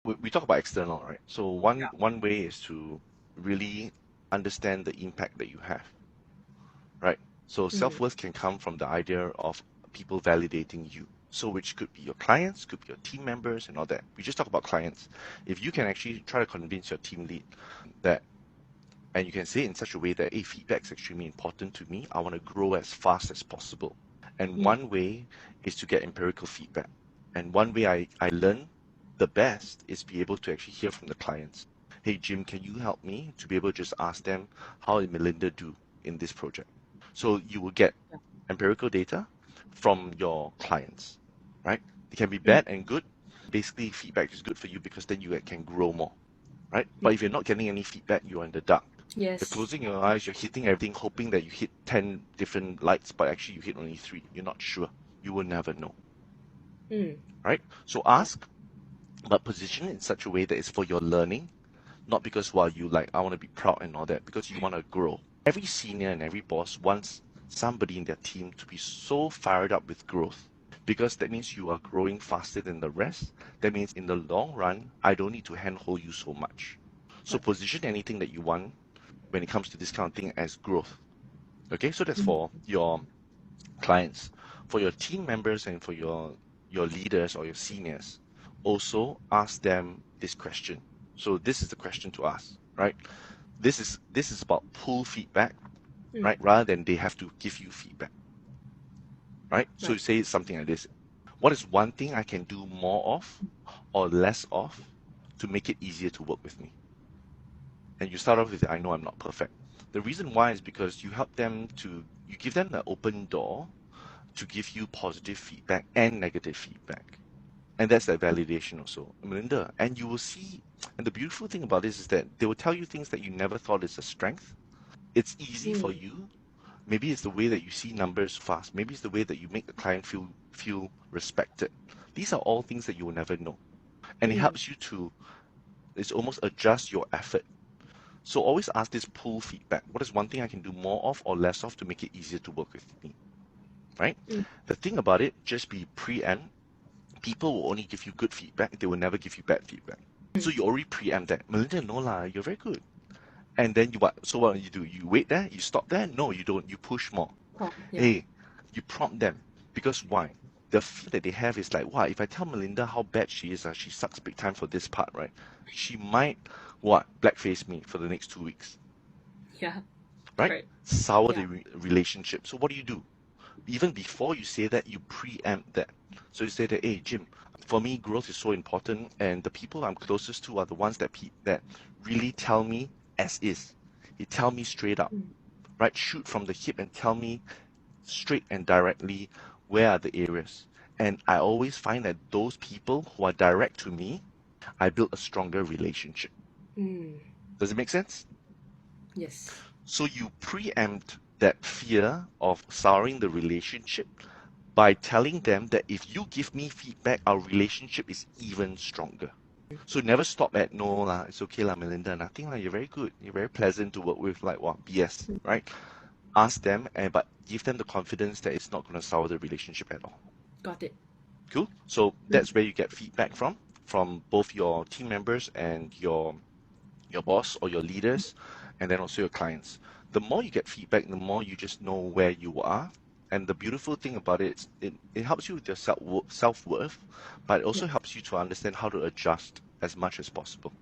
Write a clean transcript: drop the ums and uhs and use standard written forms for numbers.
we talk about external, right? So one Yeah. one way is to really understand the impact that you have, right? So Mm. self-worth can come from the idea of people validating you. So which could be your clients, could be your team members and all that. We just talk about clients. If you can actually try to convince your team lead that, and you can say it in such a way that, hey, feedback is extremely important to me. I want to grow as fast as possible. And Mm. one way is to get empirical feedback. And one way I learn the best is be able to actually hear from the clients. Hey, Jim, can you help me to be able to just ask them how did Melinda do in this project? So you will get Yeah. empirical data from your clients, right? It can be Mm. bad and good. Basically, feedback is good for you because then you can grow more, right? Mm. But if you're not getting any feedback, you're in the dark. You're Yes. closing your eyes, you're hitting everything, hoping that you hit 10 different lights, but actually you hit only three. You're not sure. You will never know, Mm. right? So Yeah. ask, but position it in such a way that it's for your learning, not because while you like, I want to be proud and all that, because you want to grow. Every senior and every boss wants somebody in their team to be so fired up with growth because that means you are growing faster than the rest. That means in the long run, I don't need to handhold you so much. So Got it. position anything that you want when it comes to this kind of thing as growth. Okay, so that's Mm. for your clients. For your team members and for your leaders or your seniors, also ask them this question. So this is the question to ask, right? This is about pull feedback, Mm. right? Rather than they have to give you feedback, right? So you Right. say something like this. What is one thing I can do more of or less of to make it easier to work with me? And you start off with, I know I'm not perfect. The reason why is because you give them the open door to give you positive feedback and negative feedback. And that's that validation also, Melinda. And you will see, and the beautiful thing about this is that they will tell you things that you never thought is a strength. It's easy for Mm. you. Maybe it's the way that you see numbers fast. Maybe it's the way that you make the client feel respected. These are all things that you will never know. And it Mm. helps you to, it's almost adjust your effort. So always ask this pull feedback. What is one thing I can do more of or less of to make it easier to work with me? Right? Mm. The thing about it, just be preempt. People will only give you good feedback. They will never give you bad feedback. So Mm. you already preempt that. Melinda, no lah, you're very good. And then you what? So what do? You wait there? You stop there? No, you don't. You push more. Oh, yeah. Hey, you prompt them. Because why? The fear that they have is like, wow, if I tell Melinda how bad she is, she sucks big time for this part, right? She might, what, blackface me for the next 2 weeks, Yeah. right? Right. Sour the Yeah. relationship. So what do? Even before you say that, you preempt that. So you say that, hey, Jim, for me, growth is so important, and the people I'm closest to are the ones that really tell me as is. You tell me straight up, Mm. right? Shoot from the hip and tell me straight and directly where are the areas. And I always find that those people who are direct to me, I build a stronger relationship. Mm. Does it make sense? Yes. So you preempt that fear of souring the relationship by telling them that if you give me feedback, our relationship is even stronger. So never stop at no lah, it's okay lah, Melinda, nothing lah, you're very good, you're very pleasant to work with, like what BS, Mm. right? Ask them, and but give them the confidence that it's not going to sour the relationship at all. Got it. Cool. So Mm. that's where you get feedback from both your team members and your boss or your leaders, and then also your clients. The more you get feedback, the more you just know where you are. And the beautiful thing about it is it helps you with your self worth, but it Yeah. also helps you to understand how to adjust as much as possible.